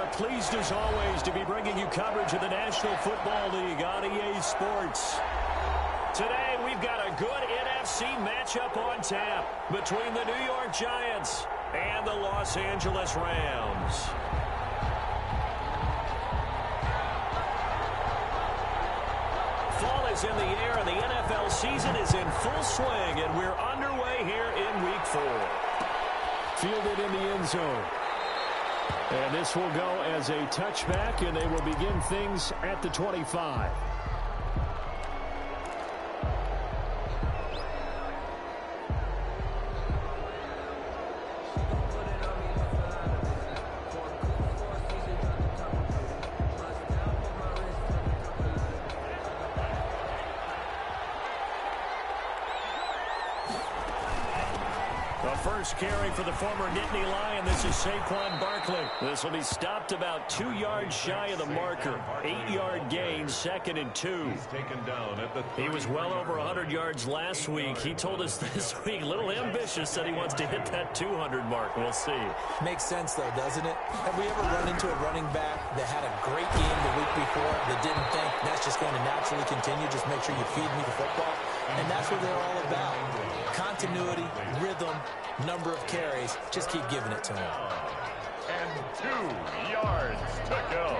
are pleased as always to be bringing you coverage of the National Football League on EA Sports. Today we've got a good NFC matchup on tap between the New York Giants and the Los Angeles Rams. Fall is in the air and the NFL season is in full swing, and we're underway here in Week 4. Fielded in the end zone. And this will go as a touchback, and they will begin things at the 25. First carry for the former Nittany Lion. This is Saquon Barkley. This will be stopped about 2 yards shy of the marker. 8-yard gain, 2nd and 2. He was well over 100 yards last week. He told us this week, a little ambitious, said he wants to hit that 200 mark. We'll see. Makes sense, though, doesn't it? Have we ever run into a running back that had a great game the week before that didn't think that's just going to naturally continue? Just make sure you feed me the football. And that's what they're all about. Continuity, rhythm, number of carries. Just keep giving it to him. And 2 yards to go.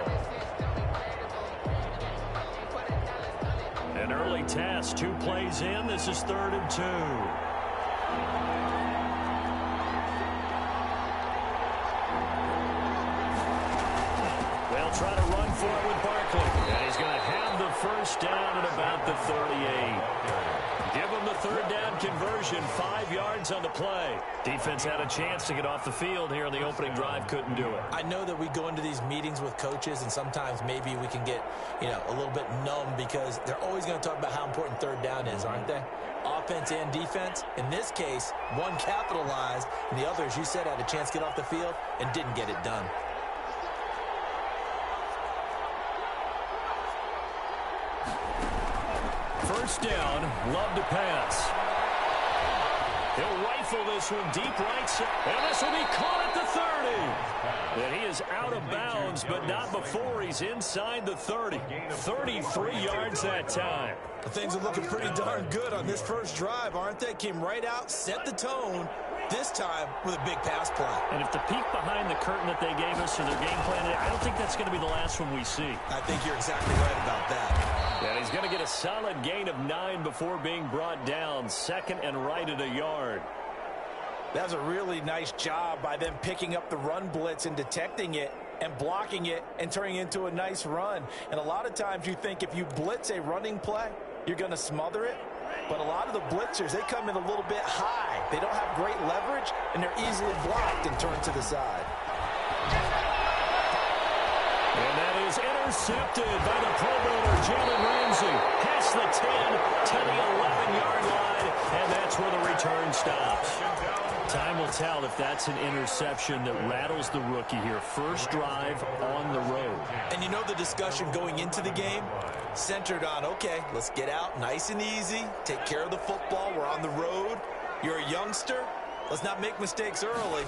An early task, 2 plays in. This is 3rd and 2. They'll try to run for it with Barkley. And he's going to have the first down at about the 38. Give him the 3rd down conversion, 5 yards on the play. Defense had a chance to get off the field here in the opening drive, couldn't do it. I know that we go into these meetings with coaches, and sometimes maybe we can get, a little bit numb because they're always going to talk about how important 3rd down is, aren't they? Offense and defense. In this case, one capitalized, and the other, as you said, had a chance to get off the field and didn't get it done. First down, Love to pass. He'll rifle this one deep right side, and this will be caught at the 30. And he is out of bounds, but not before he's inside the 30. 33 yards that time. Things are looking pretty darn good on this first drive, aren't they? Came right out, set the tone, this time with a big pass play. And if the peek behind the curtain that they gave us in their game plan, I don't think that's going to be the last one we see. I think you're exactly right about that. And he's going to get a solid gain of 9 before being brought down. 2nd and right at a yard. That was a really nice job by them picking up the run blitz and detecting it and blocking it and turning it into a nice run. And a lot of times you think if you blitz a running play, you're going to smother it. But a lot of the blitzers, they come in a little bit high. They don't have great leverage, and they're easily blocked and turned to the side. And that is intercepted by the Pro Bowler, Jalen Ramsey. Past the 10 to the 11-yard line, and that's where the return stops. Time will tell if that's an interception that rattles the rookie here. First drive on the road. And you know the discussion going into the game? Centered on, okay, let's get out nice and easy, take care of the football, we're on the road. You're a youngster, let's not make mistakes early.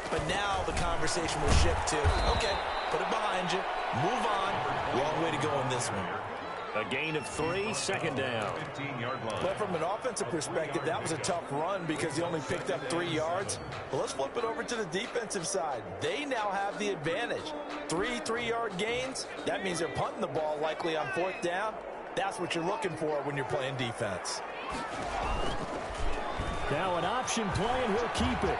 But now the conversation will shift to, okay, put it behind you, move on. Long way to go in this one. A gain of 3, 2nd down. But from an offensive perspective, that was a tough run because he only picked up 3 yards. Well, let's flip it over to the defensive side. They now have the advantage. 3 3-yard gains. That means they're punting the ball likely on 4th down. That's what you're looking for when you're playing defense. Now an option play, and he'll keep it.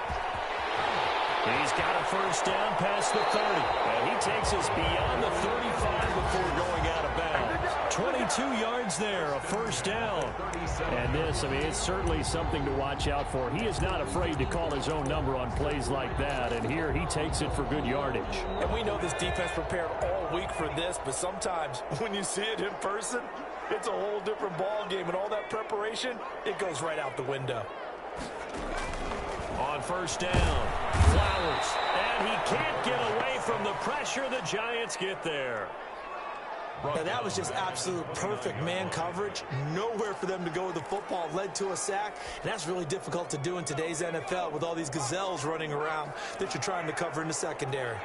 He's got a first down past the 30. And he takes us beyond the 35 before going out of bounds. 22 yards there, a first down. And this, it's certainly something to watch out for. He is not afraid to call his own number on plays like that. And here he takes it for good yardage. And we know this defense prepared all week for this, but sometimes when you see it in person, it's a whole different ball game. And all that preparation, it goes right out the window. On first down, Flowers, and he can't get away from the pressure. The Giants get there. Now, that was just absolute perfect man coverage. Nowhere for them to go with the football. Led to a sack, and that's really difficult to do in today's NFL with all these gazelles running around that you're trying to cover in the secondary.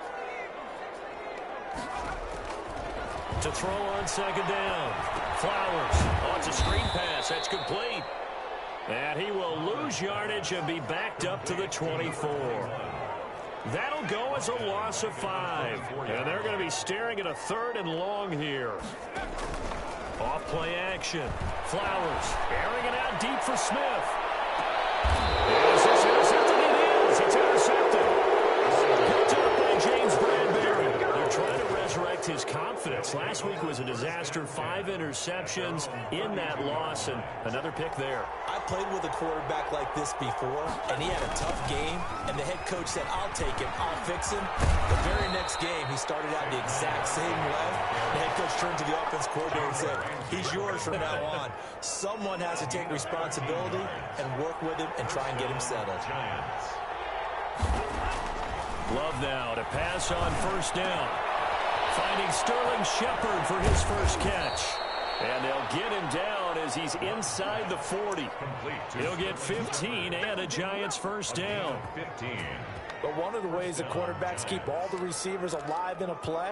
To throw on second down. Flowers. Oh, it's a screen pass. That's complete. And he will lose yardage and be backed up to the 24. That'll go as a loss of 5. And they're going to be staring at a 3rd and long here. Off play action. Flowers airing it out deep for Smith. Is this intercepted? It is. It's intercepted. Picked up by James Bradbury. They're trying to resurrect his confidence. Last week was a disaster. 5 interceptions in that loss, and another pick there. I played with a quarterback like this before, and he had a tough game, and the head coach said, I'll take him, I'll fix him. The very next game, he started out the exact same way. The head coach turned to the offense coordinator and said, he's yours from now on. Someone has to take responsibility and work with him and try and get him settled. Love now to pass on first down. Finding Sterling Shepard for his first catch. And they'll get him down as he's inside the 40. He'll get 15 and a Giants first down. But one of the ways the quarterbacks keep all the receivers alive in a play,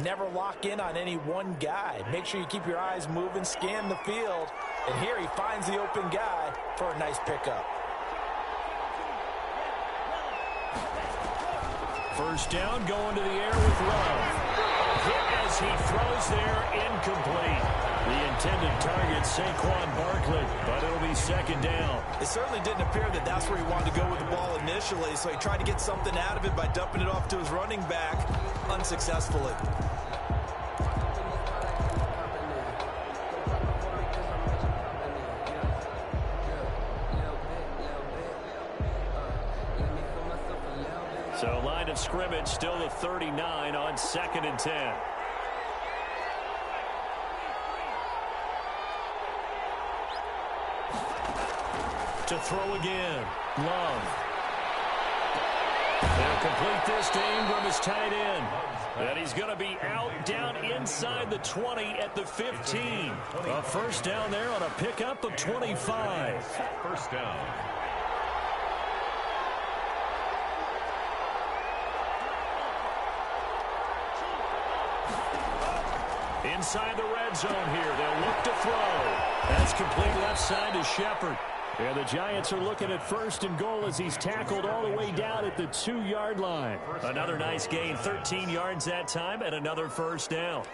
never lock in on any one guy. Make sure you keep your eyes moving, scan the field. And here he finds the open guy for a nice pickup. First down, going to the air with Love. Hit as he throws there, incomplete. The intended target, Saquon Barkley, but it'll be second down. It certainly didn't appear that that's where he wanted to go with the ball initially, so he tried to get something out of it by dumping it off to his running back unsuccessfully. So line of scrimmage still the 39 on 2nd and 10. To throw again. Love. They'll complete this to Ingram as tight end. And he's going to be out down inside the 20 at the 15. A first down there on a pickup of 25. First down. Inside the red zone here. They'll look to throw. That's complete left side to Shepard. And the Giants are looking at 1st and goal as he's tackled all the way down at the 2-yard line. Another nice gain, 13 yards that time, and another first down.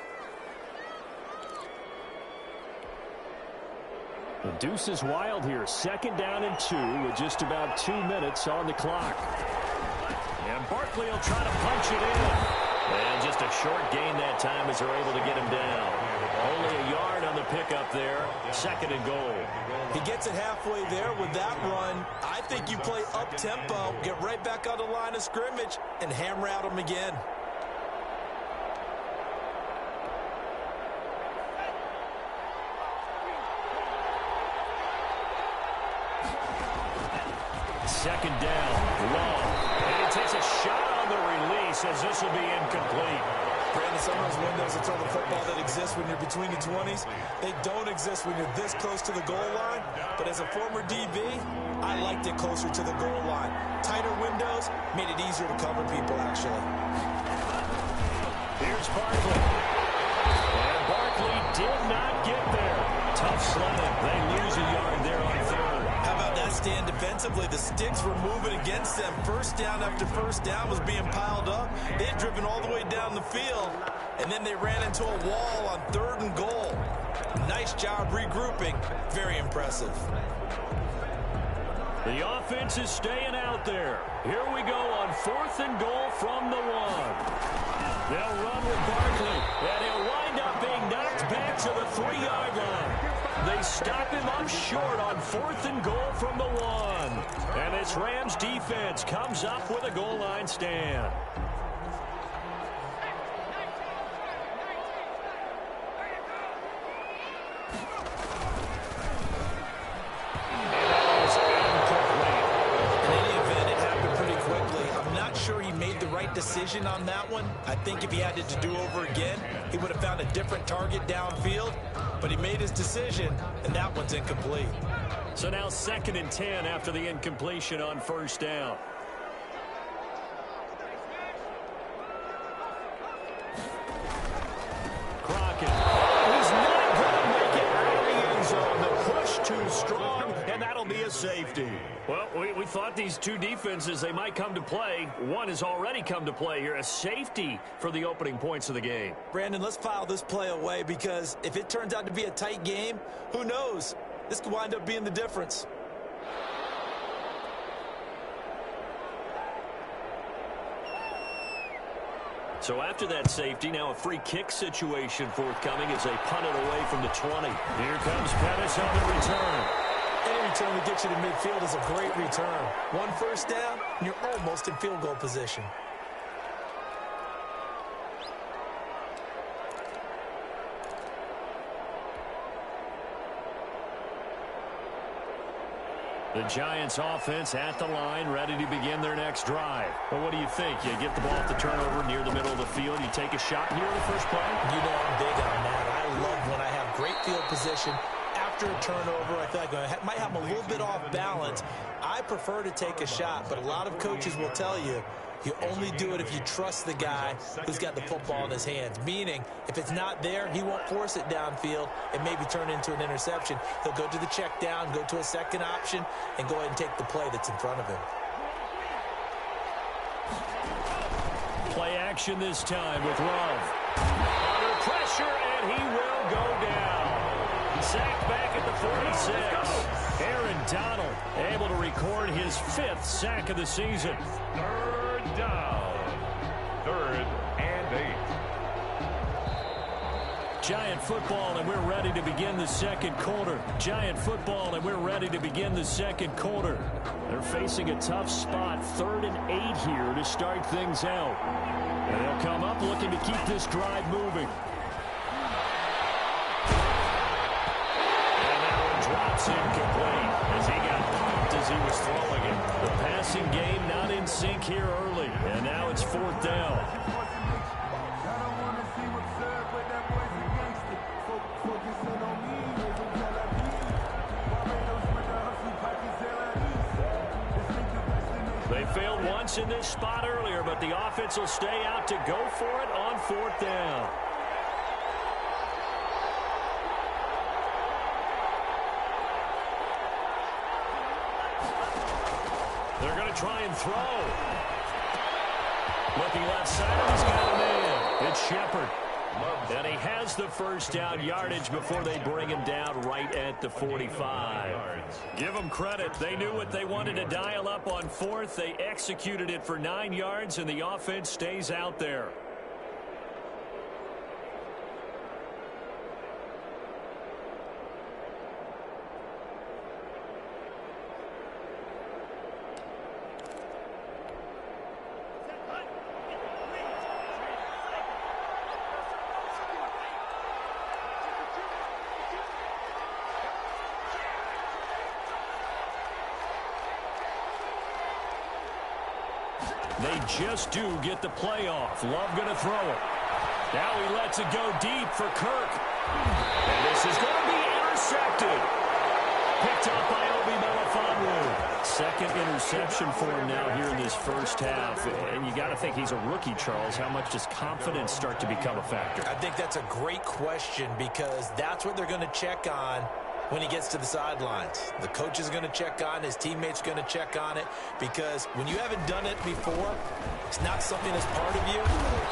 The deuce is wild here. 2nd down and 2 with just about 2 minutes on the clock. And Barkley will try to punch it in. And just a short gain that time as they're able to get him down. Only a yard on the pickup there. 2nd and goal. He gets it halfway there with that run. I think you play up-tempo, get right back on the line of scrimmage, and hammer out him again. Second down, long. And he takes a shot on the release as this will be incomplete. Brandon, some of those windows to throw the football that exist when you're between the 20s, they don't exist when you're this close to the goal line. But as a former DB, I liked it closer to the goal line. Tighter windows made it easier to cover people, actually. Here's Barkley. And Barkley did not get there. Tough sledding. They lose a yard there on 3rd. How about that stand defensively? The sticks were moving against them. First down after first down was being piled up. They had driven all the way down the field, and then they ran into a wall on 3rd and goal. Nice job regrouping. Very impressive. The offense is staying out there. Here we go on 4th and goal from the 1. They'll run with Barkley, and he'll wind up being knocked back to the 3-yard line. They stop him up short on 4th and goal from the 1. And this Rams defense comes up with a goal line stand. Decision on that one. I think if he had it to do over again, he would have found a different target downfield, but he made his decision, and that one's incomplete. So now 2nd and 10 after the incompletion on first down. safety. Well, we thought these two defenses, they might come to play. One has already come to play here, a safety for the opening points of the game. Brandon, let's file this play away because if it turns out to be a tight game, who knows? This could wind up being the difference. So after that safety, now a free kick situation forthcoming as they punt it away from the 20. Here comes Pettis on the return. Any return that gets you to midfield is a great return. One first down, and you're almost in field goal position. The Giants offense at the line, ready to begin their next drive. Well, what do you think? You get the ball off the turnover near the middle of the field. You take a shot here in the first play? You know I'm big on that. I love when I have great field position. After a turnover, I feel like I might have a little bit off balance. I prefer to take a shot, but a lot of coaches will tell you, you only do it if you trust the guy who's got the football in his hands. Meaning, if it's not there, he won't force it downfield and maybe turn into an interception. He'll go to the check down, go to a second option, and go ahead and take the play that's in front of him. Play action this time with Love. Under pressure, and he will go down. Sacked back at the 46. Aaron Donald able to record his 5th sack of the season. Third down. 3rd and 8. Giant football, and we're ready to begin the second quarter. Giant football, and we're ready to begin the second quarter. They're facing a tough spot, 3rd and 8 here to start things out. And they'll come up looking to keep this drive moving. Drops incomplete as he got popped as he was throwing it. The passing game not in sync here early, and now it's 4th down. They failed once in this spot earlier, but the offense will stay out to go for it on 4th down. They're going to try and throw. Looking left side, and he's got a man. It's Shepard. And he has the first down yardage before they bring him down right at the 45. Give them credit. They knew what they wanted to dial up on 4th. They executed it for 9 yards, and the offense stays out there. They just do get the playoff. Love going to throw it. Now he lets it go deep for Kirk. And this is going to be intercepted. Picked up by Obi Melifonwu. Second interception for him now here in this first half. And you got to think he's a rookie, Charles. How much does confidence start to become a factor? I think that's a great question because that's what they're going to check on when he gets to the sidelines. The coach is going to check on, his teammates are going to check on it, because when you haven't done it before, it's not something that's part of you.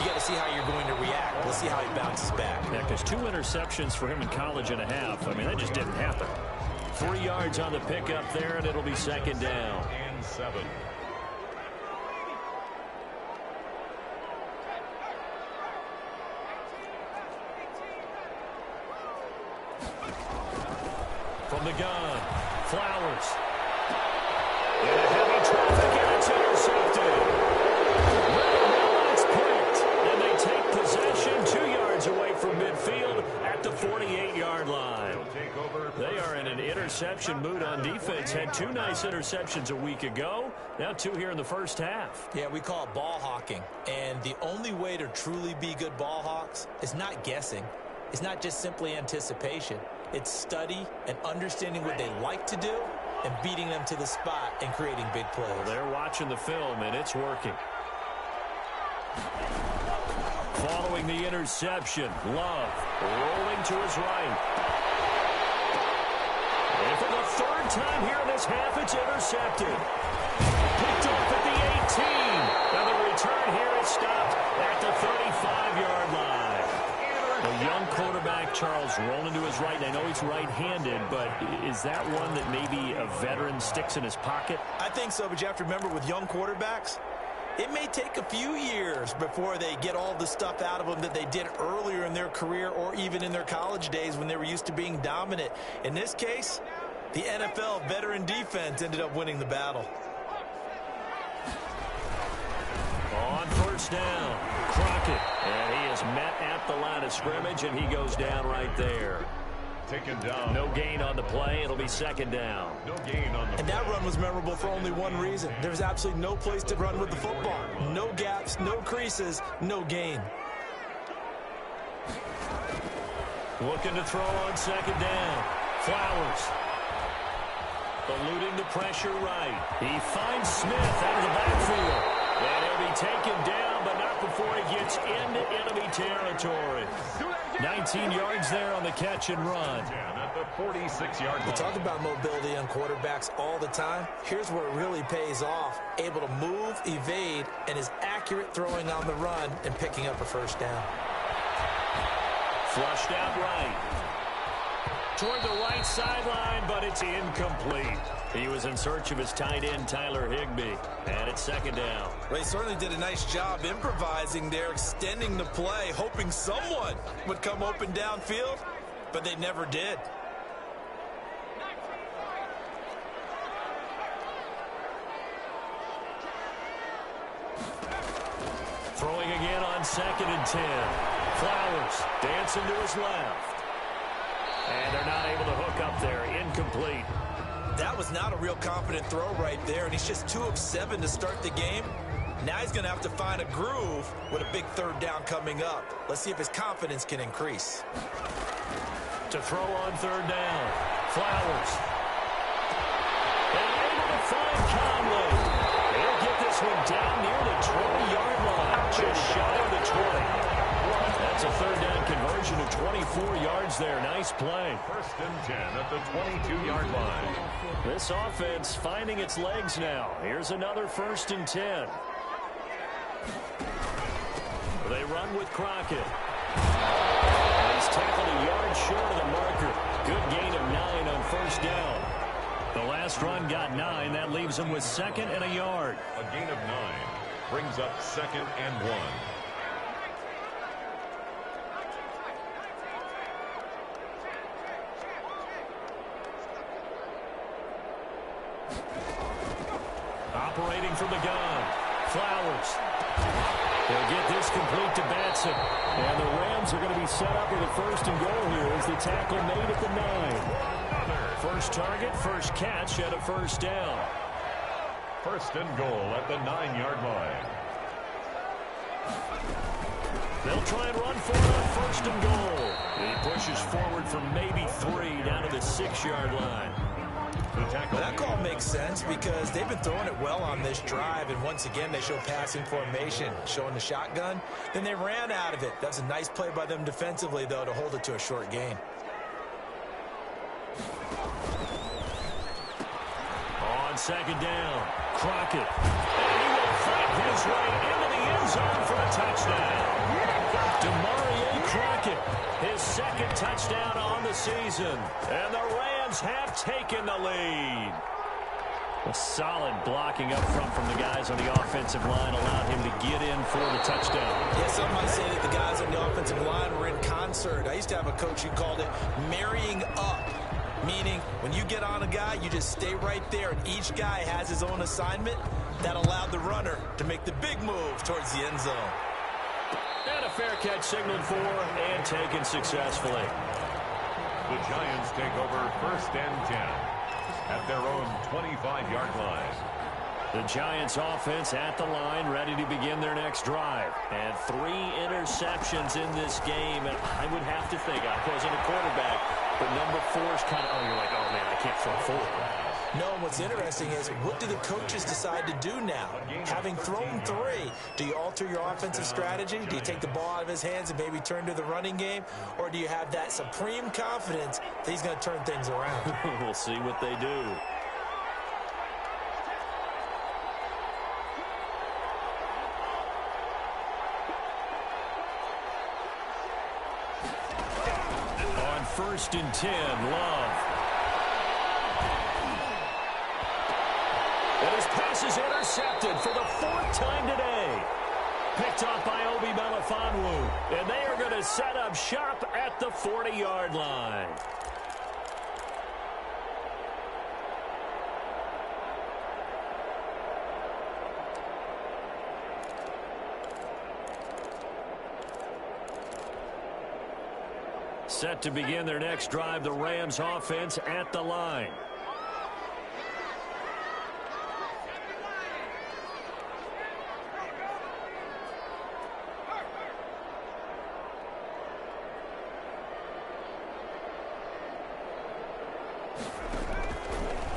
You got to see how you're going to react. Let's see how he bounces back. Yeah, because 2 interceptions for him in college and a half. I mean, that just didn't happen. 3 yards on the pickup there, and it'll be 2nd down. And 7. From the gun, Flowers. In a heavy traffic, and it's intercepted. Well, it's picked, and they take possession 2 yards away from midfield at the 48-yard line. They are in an interception mood on defense. Had 2 nice interceptions a week ago. Now 2 here in the first half. Yeah, we call it ball hawking. And the only way to truly be good ball hawks is not guessing. It's not just simply anticipation. It's study and understanding what they like to do and beating them to the spot and creating big plays. Well, they're watching the film, and it's working. Following the interception, Love rolling to his right. And for the 3rd time here in this half. It's intercepted. Picked off at the 18. Now the return here is stopped at the 35-yard line. A young quarterback, Charles, rolling to his right. And I know he's right-handed, but is that one that maybe a veteran sticks in his pocket? I think so, but you have to remember with young quarterbacks, it may take a few years before they get all the stuff out of them that they did earlier in their career or even in their college days when they were used to being dominant. In this case, the NFL veteran defense ended up winning the battle. On first down, Crockett, and he is met at the line of scrimmage, and he goes down right there. Taken down. No gain on the play. It'll be second down. No gain on the And that run was memorable for only one reason. There's absolutely no place to run with the football. No gaps, no creases, no gain. Looking to throw on second down. Flowers. Eluding the pressure right. He finds Smith out of the backfield. And he'll be taken down, but not before he gets into enemy territory. 19 yards there on the catch and run. At the 46-yard line. We talk about mobility on quarterbacks all the time. Here's where it really pays off. Able to move, evade, and is accurate throwing on the run and picking up a first down. Flushed out right. Toward the right sideline, but it's incomplete. He was in search of his tight end, Tyler Higbee. And it's second down. Well, he certainly did a nice job improvising there, extending the play, hoping someone would come open downfield, but they never did. Throwing again on second and 10. Flowers dancing to his left. And they're not able to hook up there. Incomplete. That was not a real confident throw right there, and he's just 2 of 7 to start the game. Now he's going to have to find a groove with a big third down coming up. Let's see if his confidence can increase. To throw on third down. Flowers. And able to find Conley. He'll get this one down near the 20-yard line. Just shy of the 20. That's a third down conversion of 24 yards there. Nice play. First and 10 at the 22-yard line. This offense finding its legs now. Here's another first and 10. They run with Crockett. He's tackled a yard short of the marker. Good gain of 9 on first down. The last run got 9. That leaves him with second and a yard. A gain of 9 brings up second and 1. Operating from the gun. Flowers. They'll get this complete to Batson. And the Rams are going to be set up with a first and goal here as the tackle made at the 9. First target, first catch at a first down. First and goal at the 9-yard line. They'll try and run for it on first and goal. He pushes forward for maybe 3 down to the 6-yard line. That call makes sense because they've been throwing it well on this drive, and once again they show passing formation, showing the shotgun. Then they ran out of it. That's a nice play by them defensively, though, to hold it to a short gain. On second down, Crockett. And he will fight his way into the end zone for a touchdown. Demarie Crockett, his second touchdown on the season. And the Rams have taken the lead. A solid blocking up front from the guys on the offensive line allowed him to get in for the touchdown. Yes, some might say that the guys on the offensive line were in concert. I used to have a coach who called it marrying up, meaning when you get on a guy, you just stay right there, and each guy has his own assignment. That allowed the runner to make the big move towards the end zone. And a fair catch signaled for and taken successfully. The Giants take over first and 10 at their own 25-yard line. The Giants offense at the line, ready to begin their next drive. And 3 interceptions in this game. And I would have to think, I wasn't a quarterback, but number 4 is kind of, oh, you're like, oh, man, I can't throw 4. No, and what's interesting is, what do the coaches decide to do now? Having thrown 3, do you alter your offensive strategy? Do you take the ball out of his hands and maybe turn to the running game? Or do you have that supreme confidence that he's going to turn things around? We'll see what they do. On 1st and 10, Love. And his pass is intercepted for the 4th time today. Picked off by Obi Melifonwu. And they are going to set up shop at the 40-yard line. Set to begin their next drive, the Rams offense at the line.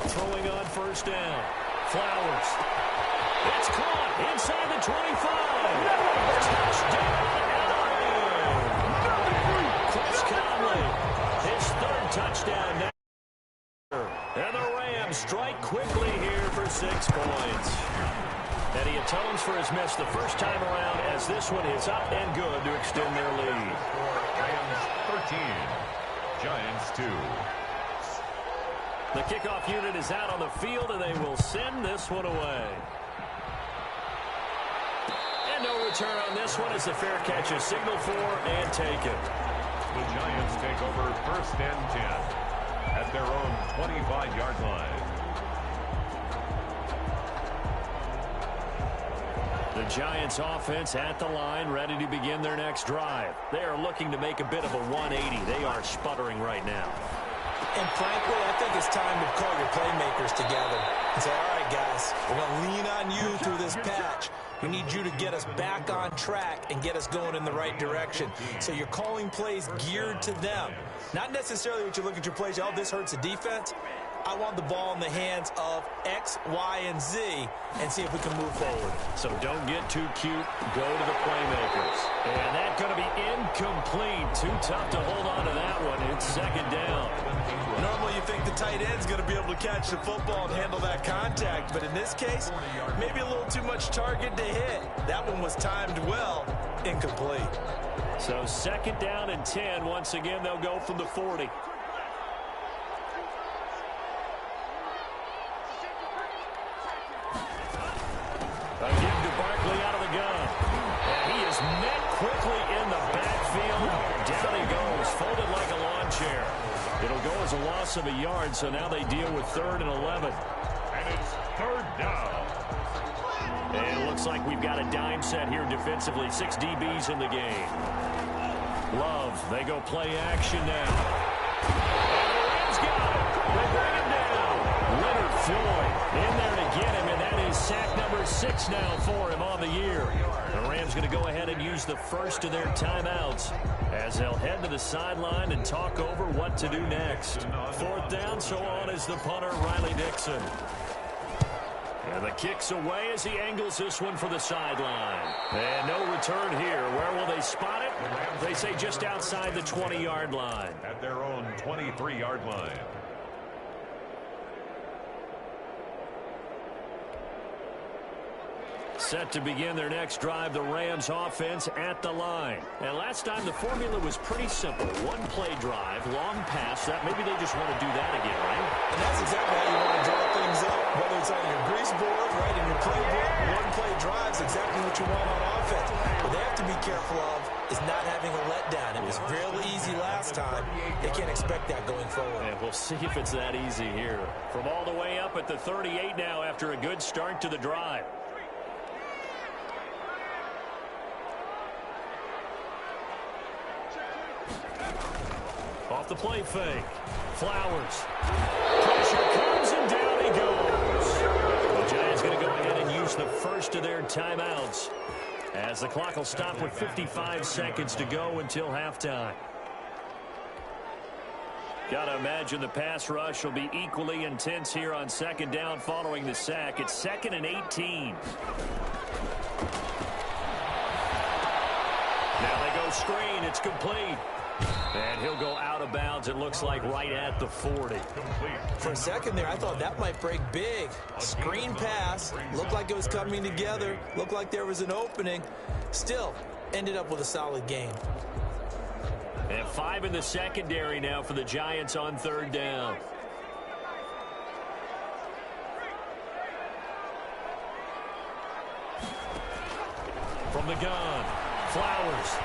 Throwing on 1st down. Flowers. It's caught inside the 25. Touchdown, Chris Conley, his 3rd touchdown now. And the Rams strike quickly here for 6 points. And he atones for his miss the first time around as this one is up and good to extend their lead. Rams 13, Giants 2. The kickoff unit is out on the field, and they will send this one away. And no return on this one as the fair catch is signaled for and taken. The Giants take over 1st and 10 at their own 25-yard line. The Giants offense at the line, ready to begin their next drive. They are looking to make a bit of a 180. They are sputtering right now. And frankly, I think it's time to call your playmakers together and say, all right, guys, we're going to lean on you through this patch. We need you to get us back on track and get us going in the right direction. So you're calling plays geared to them. Not necessarily what you look at your plays, oh, this hurts the defense. I want the ball in the hands of X, Y, and Z and see if we can move forward. So don't get too cute. Go to the playmakers. And that's going to be incomplete. Too tough to hold on to that one. It's 2nd down. Normally you think the tight end's going to be able to catch the football and handle that contact. But in this case, maybe a little too much target to hit. That one was timed well. Incomplete. So 2nd down and 10. Once again, they'll go from the 40. Again to Barkley out of the gun. And he is met quickly in the backfield. Down he goes, folded like a lawn chair. It'll go as a loss of a yard, so now they deal with 3rd and 11. And it's 3rd down. And it looks like we've got a dime set here defensively. 6 DBs in the game. Love, they go play action now. And the Rams got him. They bring him down. Leonard Floyd in there to get him, and that is sack number 6 now for him on the year. The Rams going to go ahead and use the first of their timeouts as they'll head to the sideline and talk over what to do next. 4th down, so on is the punter, Riley Dixon. And the kick's away as he angles this one for the sideline. And no return here. Where will they spot it? They say just outside the 20-yard line. At their own 23-yard line. Set to begin their next drive, the Rams offense at the line. And last time the formula was pretty simple. 1-play drive, long pass. That maybe they just want to do that again, right? And that's exactly how you want to draw things up. Whether it's on your grease board, right, in your playbook, 1-play drives exactly what you want on offense. What they have to be careful of is not having a letdown. It was fairly easy last time. They can't expect that going forward. And we'll see if it's that easy here. From all the way up at the 38 now after a good start to the drive. Off the play fake. Flowers. Pressure comes and down he goes. The Giants going to go ahead and use the first of their timeouts as the clock will stop with 55 seconds to go until halftime. Got to imagine the pass rush will be equally intense here on second down following the sack. It's 2nd and 18. Now they go screen. It's complete. And he'll go out of bounds, it looks like, right at the 40. For a second there, I thought that might break big. Screen pass. Looked like it was coming together. Looked like there was an opening. Still, ended up with a solid game. And 5 in the secondary now for the Giants on 3rd down. From the gun, Flowers.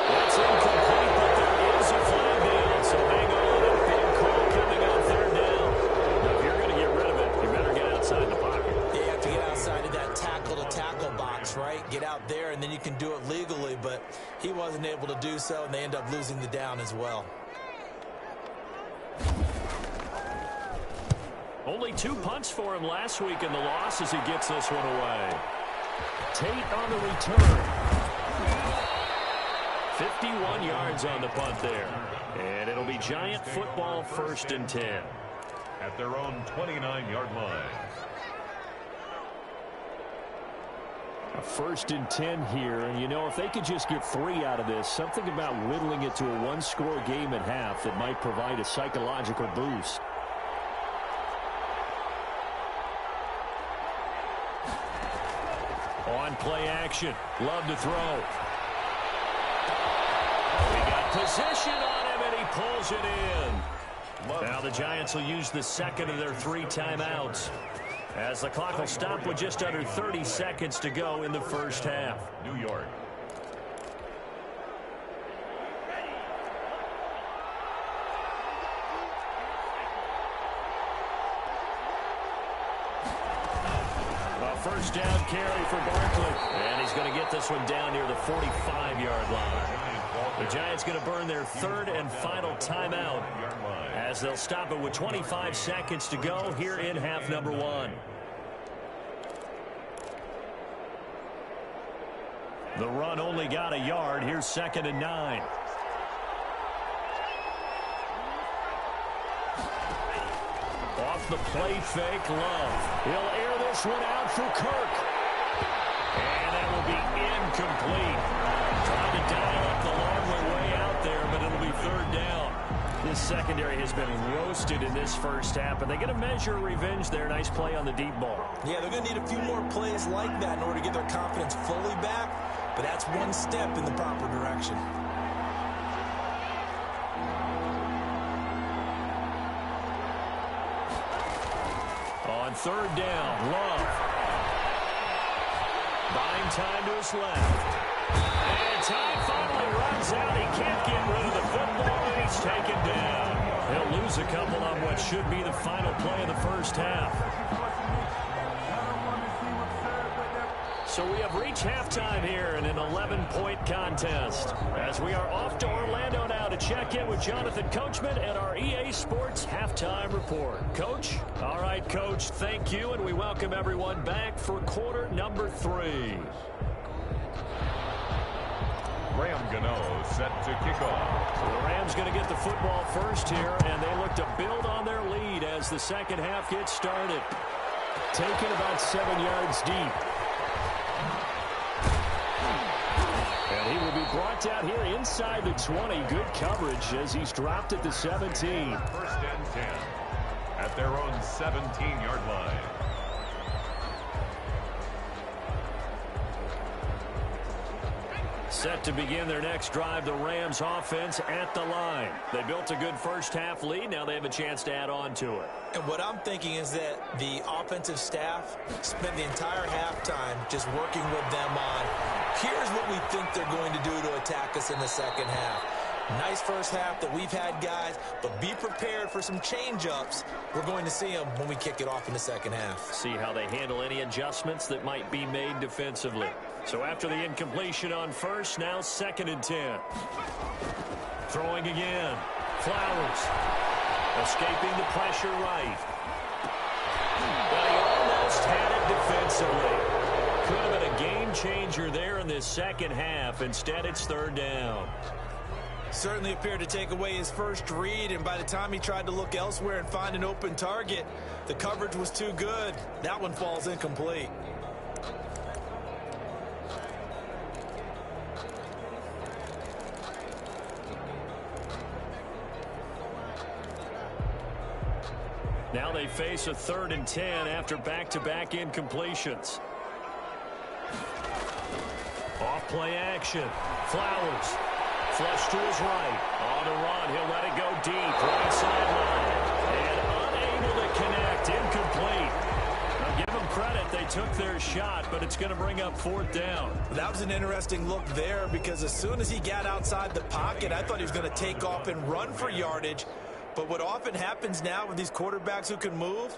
That's incomplete, but there is a flag down, so hang on. A big call coming on 3rd down. Now, if you're going to get rid of it, you better get outside the pocket. You have to get outside of that tackle-to-tackle box, right? Get out there, and then you can do it legally, but he wasn't able to do so, and they end up losing the down as well. Only 2 punts for him last week in the loss as he gets this one away. Tate on the return. 51 yards on the punt there. And it'll be Giant football, 1st and 10. At their own 29-yard line. A 1st and 10 here. And, you know, if they could just get 3 out of this, something about whittling it to a 1-score game at half that might provide a psychological boost. On play action. Love to throw. He got position on him, and he pulls it in. Now the Giants will use the 2nd of their 3 timeouts, as the clock will stop with just under 30 seconds to go in the 1st half. New York. First down carry for Barkley. And he's going to get this one down near the 45-yard line. The Giants going to burn their 3rd and final timeout as they'll stop it with 25 seconds to go here in half number 1. The run only got a yard. Here's 2nd and 9. Off the play fake, Love. He'll air this one out for Kirk. And that will be incomplete. Trying to dial up the long way out there, but it'll be 3rd down. This secondary has been roasted in this 1st half, and they're going to measure revenge there. Nice play on the deep ball. Yeah, they're going to need a few more plays like that in order to get their confidence fully back, but that's one step in the proper direction. On 3rd down, Love. Buying time to his left. And time finally runs out. He can't get rid of the football, and he's taken down. He'll lose a couple on what should be the final play of the 1st half. So we have reached halftime here in an 11-point contest, as we are off to Orlando now to check in with Jonathan Coachman and our EA Sports Halftime Report. Coach? All right, Coach, thank you, and we welcome everyone back for quarter number 3. Graham Gano set to kick off. So the Rams going to get the football first here, and they look to build on their lead as the 2nd half gets started. Taken about 7 yards deep. And he will be brought down here inside the 20. Good coverage as he's dropped at the 17. 1st and 10 at their own 17-yard line. Set to begin their next drive, the Rams offense at the line. They built a good 1st half lead. Now they have a chance to add on to it. And what I'm thinking is that the offensive staff spent the entire halftime just working with them on, here's what we think they're going to do to attack us in the 2nd half. Nice 1st half that we've had, guys, but be prepared for some change-ups. We're going to see them when we kick it off in the 2nd half. See how they handle any adjustments that might be made defensively. So after the incompletion on 1st, now 2nd and 10. Throwing again. Flowers. Escaping the pressure right. But he almost had it defensively. Could have been a game changer there in this 2nd half. Instead, it's 3rd down. Certainly appeared to take away his first read, and by the time he tried to look elsewhere and find an open target, the coverage was too good. That one falls incomplete. Now they face a 3rd and 10 after back-to-back incompletions. Off-play action. Flowers. Flush to his right. On a run. He'll let it go deep. Right sideline. And unable to connect. Incomplete. Now give them credit. They took their shot, but it's going to bring up 4th down. That was an interesting look there because as soon as he got outside the pocket, I thought he was going to take off and run for yardage. But what often happens now with these quarterbacks who can move,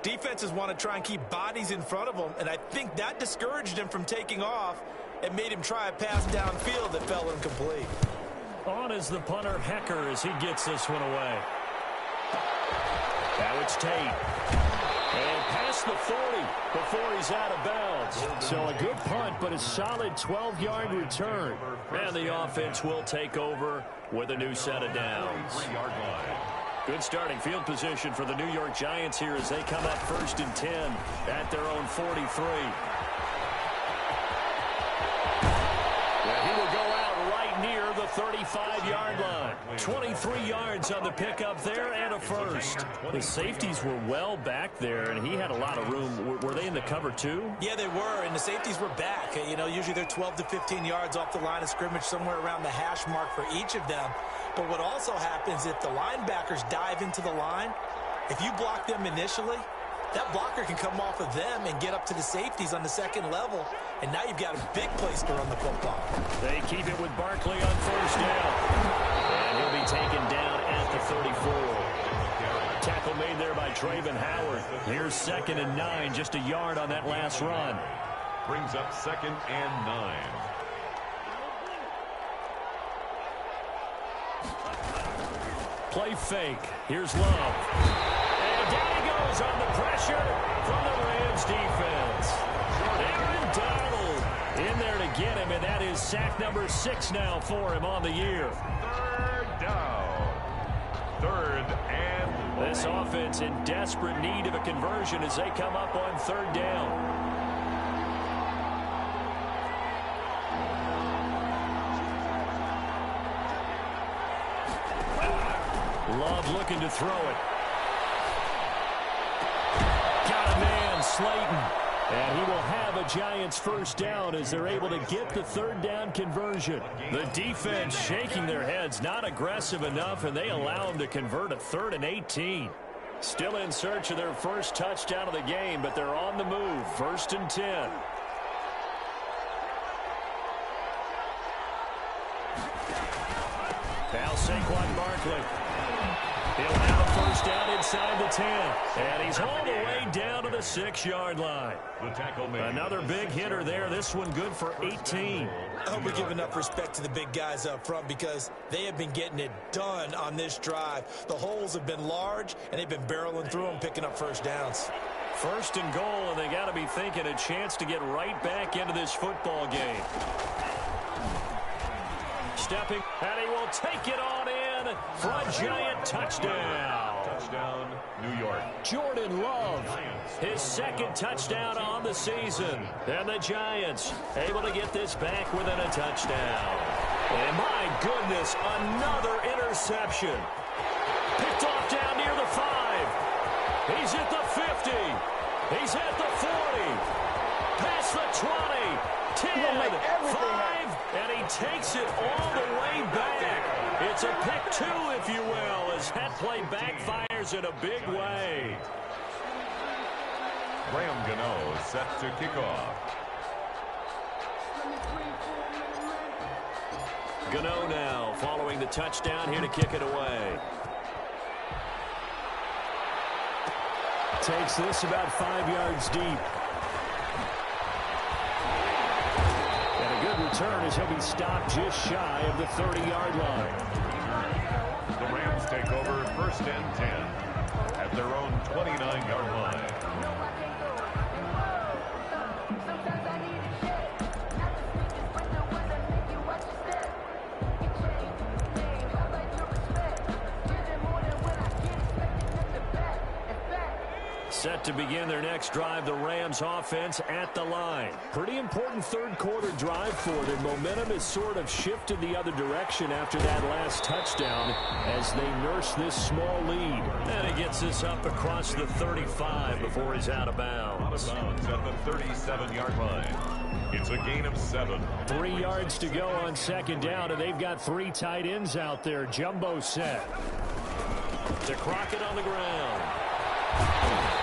defenses want to try and keep bodies in front of them, and I think that discouraged him from taking off and made him try a pass downfield that fell incomplete. On is the punter, Hecker, as he gets this one away. Now it's Tate. And past the 40 before he's out of bounds. So a good punt, but a solid 12-yard return. And the offense will take over with a new set of downs. Good starting field position for the New York Giants here as they come up 1st and 10 at their own 43. He will go out right near the 35-yard line. 23 yards on the pickup there and a first. The safeties were well back there, and he had a lot of room. Were they in the cover too? Yeah, they were, and the safeties were back. You know, usually they're 12 to 15 yards off the line of scrimmage, somewhere around the hash mark for each of them. But what also happens if the linebackers dive into the line, if you block them initially, that blocker can come off of them and get up to the safeties on the second level, and now you've got a big place to run the football. They keep it with Barkley on 1st down. And he'll be taken down at the 34. Tackle made there by Travon Howard. Here's 2nd and 9, just a yard on that last run. Brings up 2nd and 9. Play fake. Here's Love. And down he goes on the pressure from the Rams defense. Aaron Donald in there to get him, and that is sack number 6 now for him on the year. 3rd down. 3rd and 1. This offense in desperate need of a conversion as they come up on 3rd down. Love looking to throw it. Got a man, Slayton. And he will have a Giants 1st down as they're able to get the 3rd down conversion. The defense shaking their heads, not aggressive enough, and they allow them to convert a 3rd and 18. Still in search of their first touchdown of the game, but they're on the move. 1st and 10. Now Saquon Barkley. He'll have a 1st down inside the 10. And he's all the way down to the 6-yard line. Another big hitter there. This one good for 18. I hope we give enough respect to the big guys up front because they have been getting it done on this drive. The holes have been large, and they've been barreling through them, picking up 1st downs. 1st and goal, and they got to be thinking a chance to get right back into this football game. Stepping, and he will take it on in for a Giant touchdown. Touchdown, New York. Jordan Love, his 2nd touchdown on the season. And the Giants able to get this back within a touchdown. And my goodness, another interception. Picked off down near the 5. He's at the 50. He's at the 40. Past the 20. 10, 5, and he takes it all the way back. It's a pick 2, if you will, as that play backfires in a big way. Graham Gano set to kick off. Gano now following the touchdown here to kick it away. Takes this about 5 yards deep. Return as he'll be stopped just shy of the 30-yard line. The Rams take over 1st and 10 at their own 29-yard line. Set to begin their next drive, the Rams offense at the line. Pretty important third quarter drive for them. Momentum has sort of shifted the other direction after that last touchdown as they nurse this small lead. And he gets this up across the 35 before he's out of bounds. Out of bounds at the 37-yard line. It's a gain of 7. 3 yards to go on second down, and they've got 3 tight ends out there. Jumbo set. To Crockett on the ground.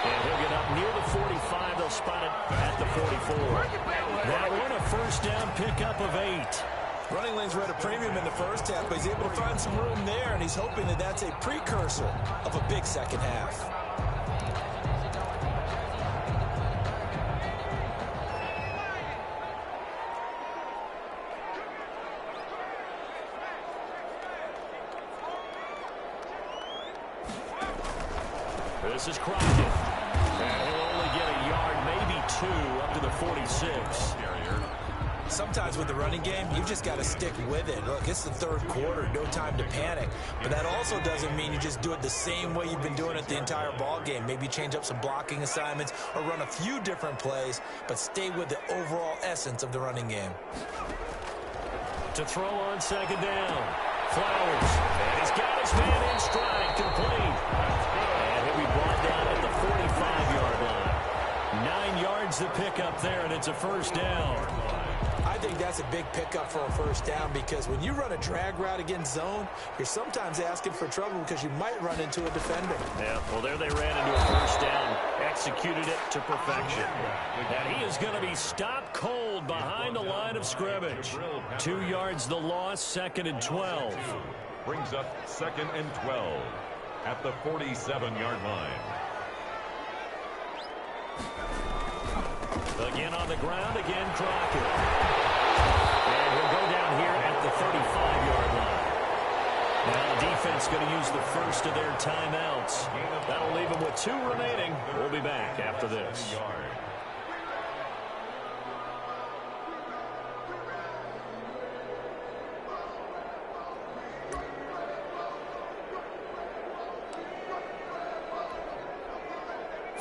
And he'll get up near the 45. They'll spot it at the 44. That one, a first down pickup of 8. Running lanes were at a premium in the first half, but he's able to find some room there, and he's hoping that that's a precursor of a big second half. This is Crockett. And he'll only get a yard, maybe 2, up to the 46. Sometimes with the running game, you've just got to stick with it. Look, it's the third quarter, no time to panic. But that also doesn't mean you just do it the same way you've been doing it the entire ball game. Maybe change up some blocking assignments or run a few different plays, but stay with the overall essence of the running game. To throw on second down. Flowers. And he's got his man in stride, complete. And he'll be brought down at the 45-yard line. 9 yards to pick up there, and it's a first down. I think that's a big pickup for a first down because when you run a drag route against zone, you're sometimes asking for trouble because you might run into a defender. Yeah, well, there they ran into a first down, executed it to perfection. And he is going to be stopped cold behind the line of scrimmage. 2 yards the loss, 2nd and 12. Brings up 2nd and 12 at the 47-yard line. Again on the ground, again Crockett. And he'll go down here at the 35-yard line. Now the defense going to use the first of their timeouts. That'll leave them with 2 remaining. We'll be back after this.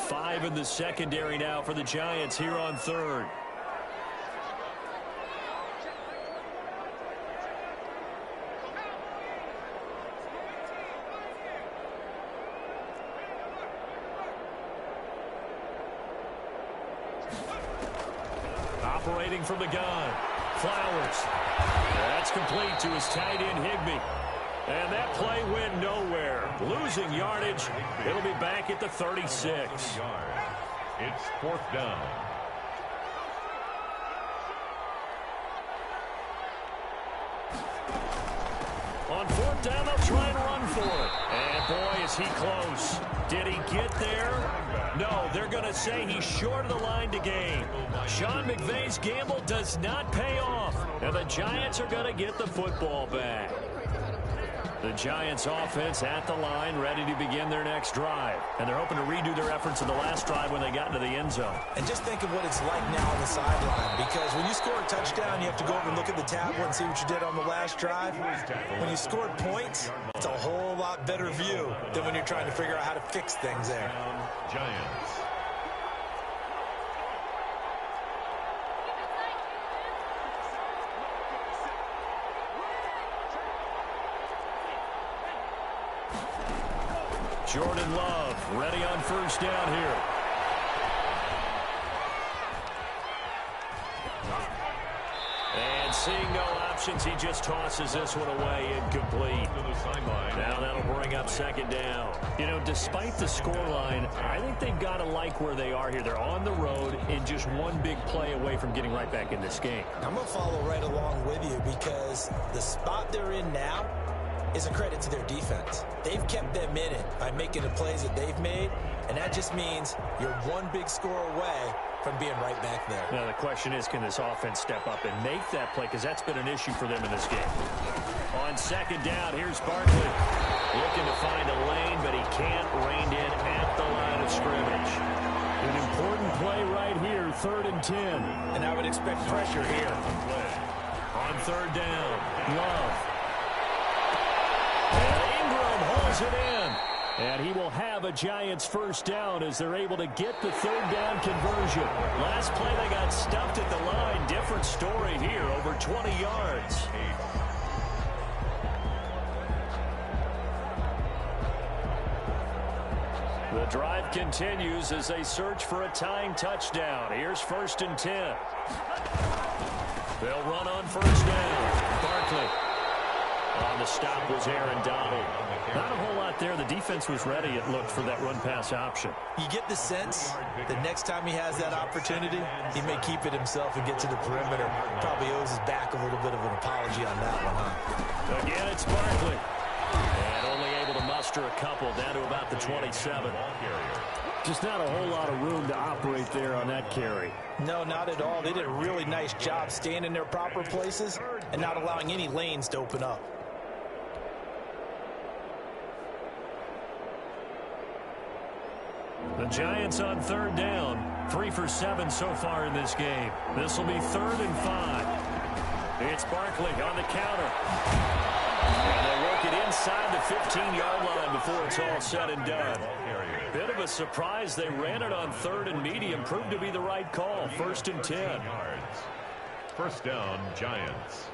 5 in the secondary now for the Giants here on third. Operating from the gun. Flowers. That's complete to his tight end, Higbee. And that play went nowhere. Losing yardage. It'll be back at the 36. It's 4th down. On 4th down, they'll try and run for it. And boy, is he close. Did he get there? No, they're going to say he's short of the line to gain. Sean McVay's gamble does not pay off. And the Giants are going to get the football back. The Giants offense at the line, ready to begin their next drive. And they're hoping to redo their efforts in the last drive when they got into the end zone. And just think of what it's like now on the sideline. Because when you score a touchdown, you have to go over and look at the tablet and see what you did on the last drive. When you scored points, it's a whole lot better view than when you're trying to figure out how to fix things there. Giants. Jordan Love ready on first down here. And seeing no options, he just tosses this one away, incomplete. Now that'll bring up second down. You know, despite the scoreline, I think they've got to like where they are here. They're on the road and just one big play away from getting right back in this game. I'm going to follow right along with you because the spot they're in now is a credit to their defense. They've kept them in it by making the plays that they've made, and that just means you're one big score away from being right back there. Now the question is, can this offense step up and make that play? Because that's been an issue for them in this game. On second down, here's Barkley. Looking to find a lane, but he can't rein in at the line of scrimmage. An important play right here, 3rd and 10. And I would expect pressure here. On 3rd down, Love. And Ingram holds it in. And he will have a Giants first down as they're able to get the third down conversion. Last play they got stuffed at the line. Different story here, over 20 yards. The drive continues as they search for a tying touchdown. Here's 1st and 10. They'll run on first down. Barkley. On the stop was Aaron Donald. Not a whole lot there. The defense was ready, it looked, for that run-pass option. You get the sense that next time he has that opportunity, he may keep it himself and get to the perimeter. Probably owes his back a little bit of an apology on that one, huh? Again, it's Barkley. And only able to muster a couple down to about the 27. Just not a whole lot of room to operate there on that carry. No, not at all. They did a really nice job staying in their proper places and not allowing any lanes to open up. The Giants on third down. 3 for 7 so far in this game. This will be 3rd and 5. It's Barkley on the counter. And they work it inside the 15-yard line before it's all said and done. Bit of a surprise. They ran it on 3rd and medium. Proved to be the right call. 1st and 10. First down, Giants.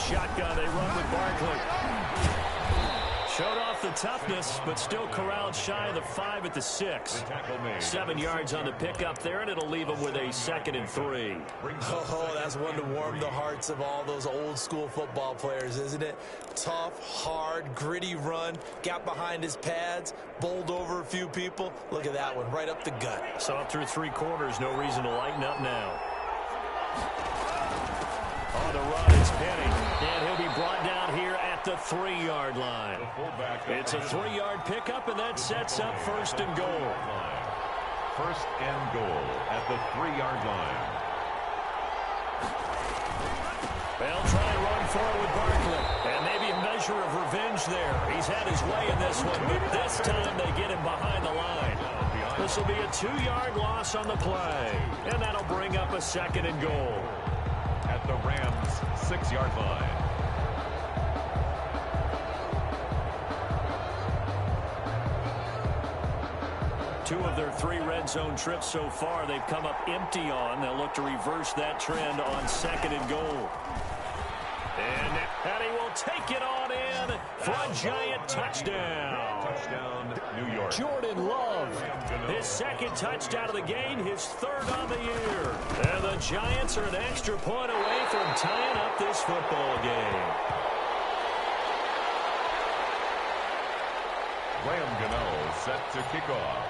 Shotgun, they run with Barkley. Showed off the toughness, but still corralled shy of the 5 at the 6. 7 yards on the pickup there, and it'll leave them with a 2nd and 3. Oh, that's one to warm the hearts of all those old-school football players, isn't it? Tough, hard, gritty run, got behind his pads, bowled over a few people. Look at that one, right up the gut. Saw it through 3 quarters, no reason to lighten up now. On the run, it's Penny, and he'll be brought down here at the 3-yard line. It's a 3-yard pickup, and that sets up 1st and goal. 1st and goal at the 3-yard line. They'll try and run forward with Barkley, and maybe a measure of revenge there. He's had his way in this one, but this time they get him behind the line. This will be a 2-yard loss on the play, and that'll bring up a 2nd and goal. At the Rams' 6-yard line. Two of their 3 red zone trips so far, they've come up empty on. They'll look to reverse that trend on 2nd and goal. And he will take it on in for a Giant touchdown. Touchdown, New York. Jordan Love, his 2nd touchdown of the game, his 3rd on the year. And the Giants are an extra point away from tying up this football game. Graham Gano set to kick off.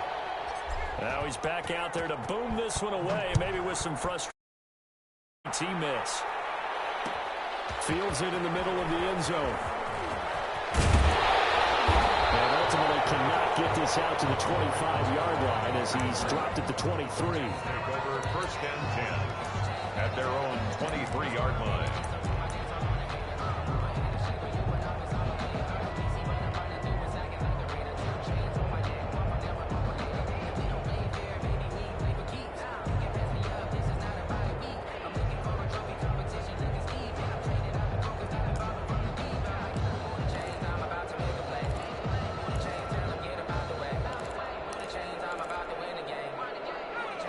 Now he's back out there to boom this one away, maybe with some frustration. Teammates. Fields it in the middle of the end zone. And ultimately cannot get this out to the 25-yard line as he's dropped at the 23. Take over 1st and 10 at their own 23-yard line.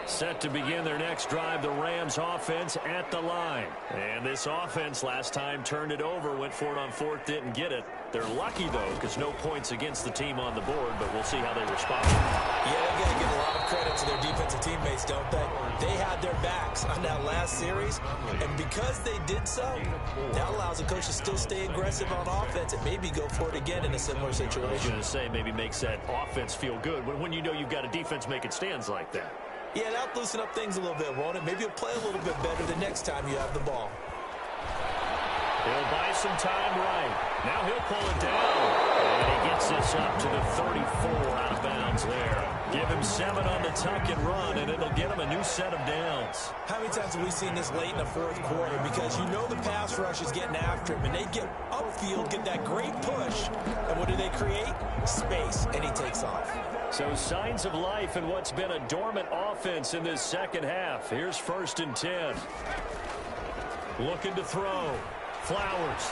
Set to begin their next drive, the Rams offense at the line. And this offense last time turned it over, went for it on 4th, didn't get it. They're lucky, though, because no points against the team on the board, but we'll see how they respond. Yeah, they're going to give a lot of credit to their defensive teammates, don't they? They had their backs on that last series, and because they did so, that allows the coach to still stay aggressive on offense and maybe go for it again in a similar situation. I was going to say maybe makes that offense feel good when you know you've got a defense making stands like that. Yeah, that'll loosen up things a little bit, won't it? Maybe you'll play a little bit better the next time you have the ball. He'll buy some time right. Now he'll pull it down. And he gets this up to the 34 out of bounds there. Give him 7 on the tuck and run, and it'll get him a new set of downs. How many times have we seen this late in the fourth quarter? Because you know the pass rush is getting after him, and they get upfield, get that great push, and what do they create? Space, and he takes off. So signs of life in what's been a dormant offense in this second half. Here's 1st and 10. Looking to throw. Flowers.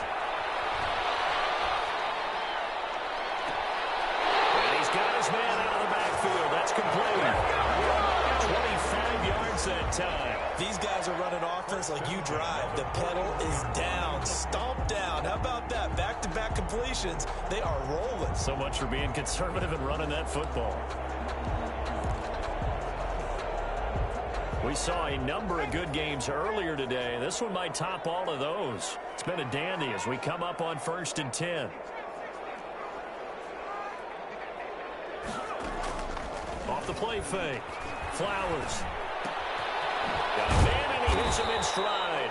And he's got his man out of the backfield. That's complete. 25 yards that time. These guys are running offense like you drive. The pedal is down, stomp down. How about that? Back-to-back completions. They are rolling. So much for being conservative and running that football. We saw a number of good games earlier today. This one might top all of those. It's been a dandy as we come up on 1st and 10. Off the play fake. Flowers. Got a man, and he hits him in stride.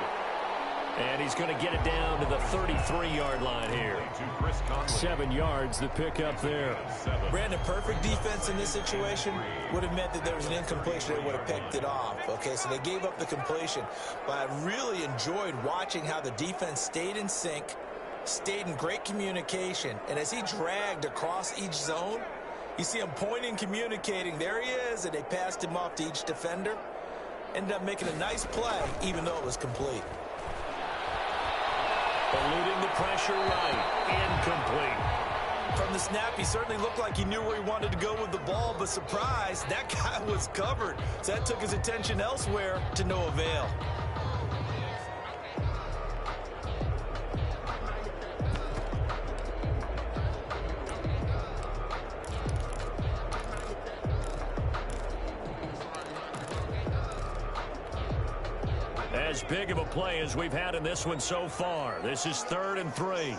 And he's going to get it down to the 33-yard line here. 7 yards the pick up there. Brandon, perfect defense in this situation would have meant that there was an incompletion. They would have picked it off. Okay, so they gave up the completion. But I really enjoyed watching how the defense stayed in sync, stayed in great communication. And as he dragged across each zone, you see him pointing, communicating. There he is, and they passed him off to each defender. Ended up making a nice play, even though it was complete. Eluding the pressure right. Incomplete. From the snap, he certainly looked like he knew where he wanted to go with the ball, but surprise, that guy was covered. So that took his attention elsewhere to no avail. As big of a play as we've had in this one so far. This is 3rd and 3.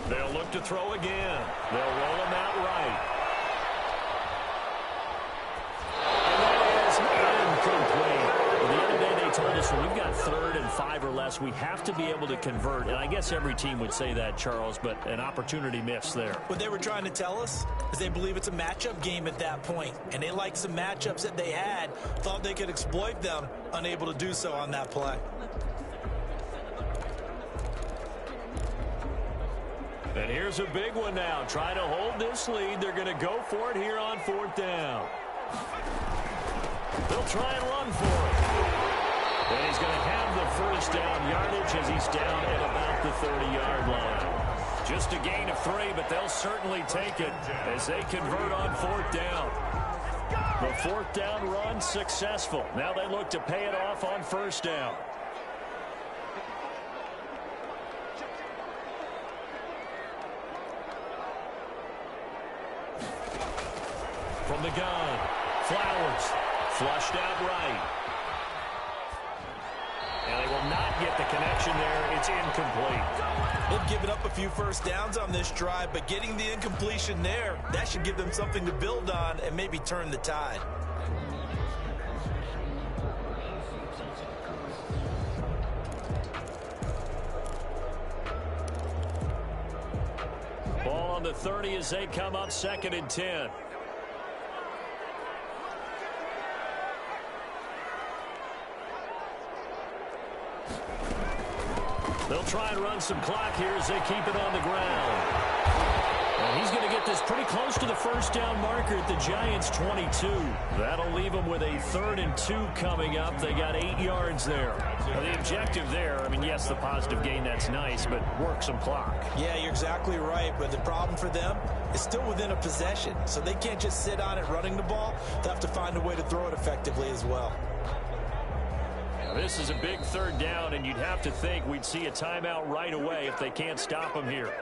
They'll look to throw again. They'll roll him out right. And that is incomplete. The other day they told us when we've got 3rd and 5 or less, we have to be able to convert. And I guess every team would say that, Charles, but an opportunity missed there. What they were trying to tell us is they believe it's a matchup game at that point. And they liked some matchups that they had, thought they could exploit them, unable to do so on that play. And here's a big one now. Trying to hold this lead. They're going to go for it here on 4th down. They'll try and run for it. And he's going to have the 1st down yardage as he's down at about the 30-yard line. Just a gain of 3, but they'll certainly take it as they convert on 4th down. The 4th down run successful. Now they look to pay it off on 1st down. From the gun, Flowers flushed out right. And they will not get the connection there. It's incomplete. They've given up a few 1st downs on this drive, but getting the incompletion there, that should give them something to build on and maybe turn the tide. Ball on the 30 as they come up 2nd and 10. They'll try and run some clock here as they keep it on the ground. And he's going to get this pretty close to the 1st down marker at the Giants' 22. That'll leave them with a 3rd and 2 coming up. They got 8 yards there. Now, the objective there, I mean, yes, the positive gain, that's nice, but work some clock. Yeah, you're exactly right, but the problem for them is still within a possession, so they can't just sit on it running the ball. They have to find a way to throw it effectively as well. This is a big 3rd down, and you'd have to think we'd see a timeout right away if they can't stop them here.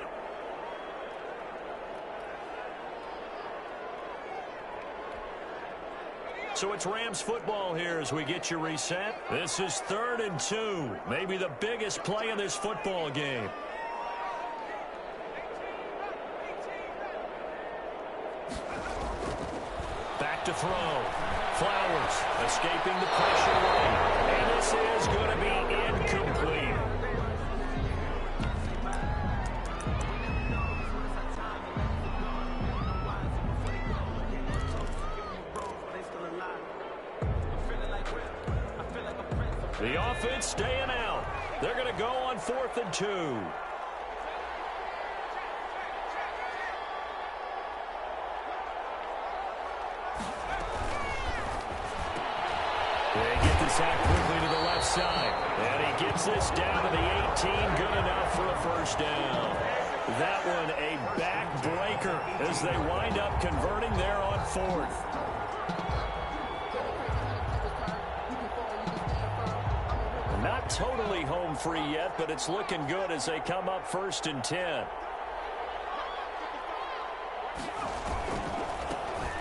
So it's Rams football here as we get you reset. This is 3rd and 2, maybe the biggest play in this football game. Back to throw. Flowers escaping the pressure. And this is The offense staying out. They're going to go on 4th and 2. They get the sack quickly to the left side. And he gets this down to the 18. Good enough for a first down. That one a backbreaker as they wind up converting there on 4th. Not totally home free yet, but it's looking good as they come up 1st and 10.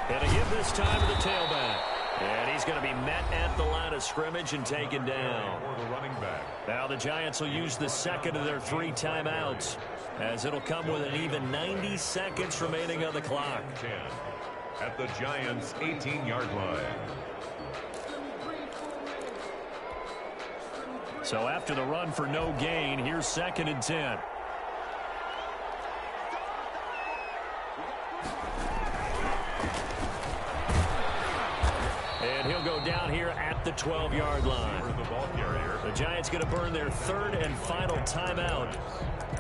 And a give this time to the tailback. And he's going to be met at the line of scrimmage and taken down. Now the Giants will use the second of their 3 timeouts, as it'll come with an even 90 seconds remaining on the clock. At the Giants' 18-yard line. So after the run for no gain, here's 2nd and 10. And he'll go down here at the 12-yard line. The Giants going to burn their 3rd and final timeout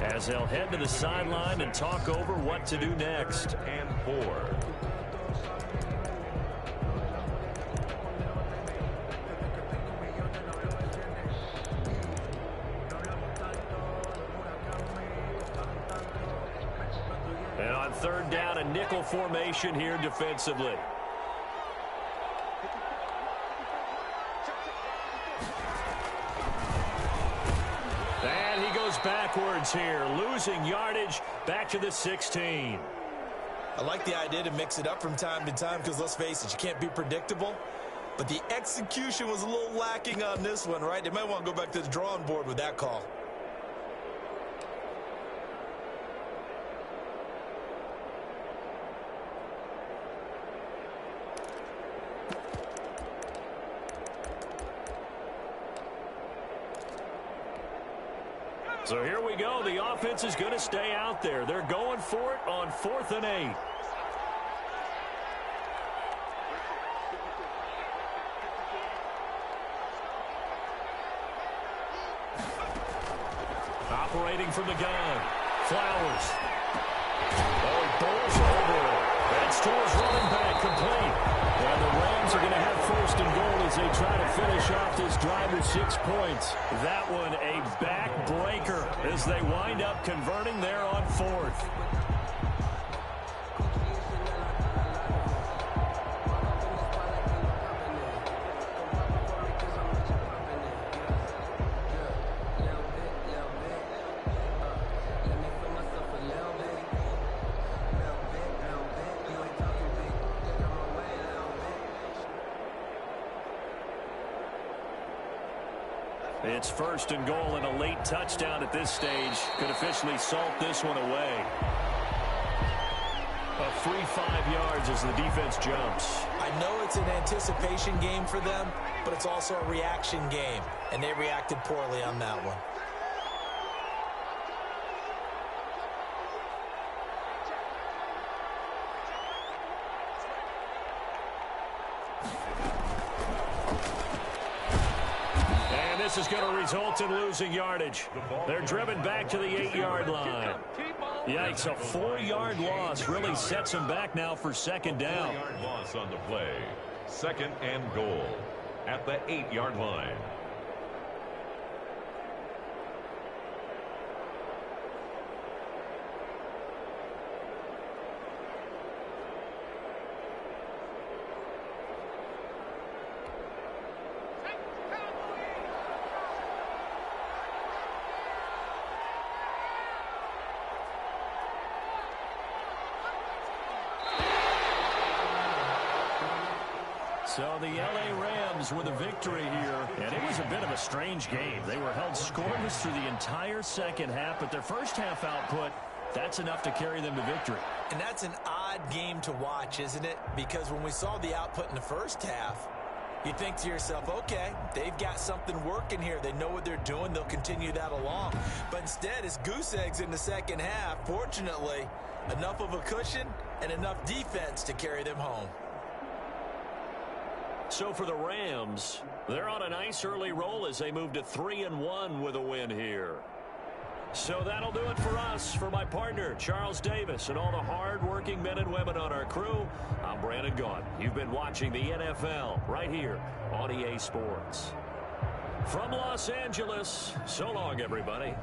as they'll head to the sideline and talk over what to do next. And 4. And on 3rd down, a nickel formation here defensively. And he goes backwards here, losing yardage back to the 16. I like the idea to mix it up from time to time because, let's face it, you can't be predictable. But the execution was a little lacking on this one, right? They might want to go back to the drawing board with that call. So here we go. The offense is going to stay out there. They're going for it on 4th and 8. Operating from the gun. Flowers. Oh, he bowls over it. That's to his running back, complete. And the Rams are going to have 1st and goal as they try to finish off this drive with 6 points. That one a backbreaker as they wind up converting there on 4th. It's 1st and goal, and a late touchdown at this stage could officially salt this one away. A free 5 yards as the defense jumps. I know it's an anticipation game for them, but it's also a reaction game, and they reacted poorly on that one. This is going to result in losing yardage. They're driven back to the 8-yard line. Yikes, a 4-yard loss really sets them back now for 2nd down. 4-yard loss on the play. 2nd and goal at the 8-yard line. So the L.A. Rams with a victory here, and it was a bit of a strange game. They were held scoreless through the entire second half, but their first half output, that's enough to carry them to victory. And that's an odd game to watch, isn't it? Because when we saw the output in the first half, you think to yourself, okay, they've got something working here. They know what they're doing. They'll continue that along. But instead, it's goose eggs in the second half. Fortunately, enough of a cushion and enough defense to carry them home. So for the Rams, they're on a nice early roll as they move to 3-1 with a win here. So that'll do it for us. For my partner, Charles Davis, and all the hard-working men and women on our crew, I'm Brandon Gaudin. You've been watching the NFL right here on EA Sports. From Los Angeles, so long, everybody.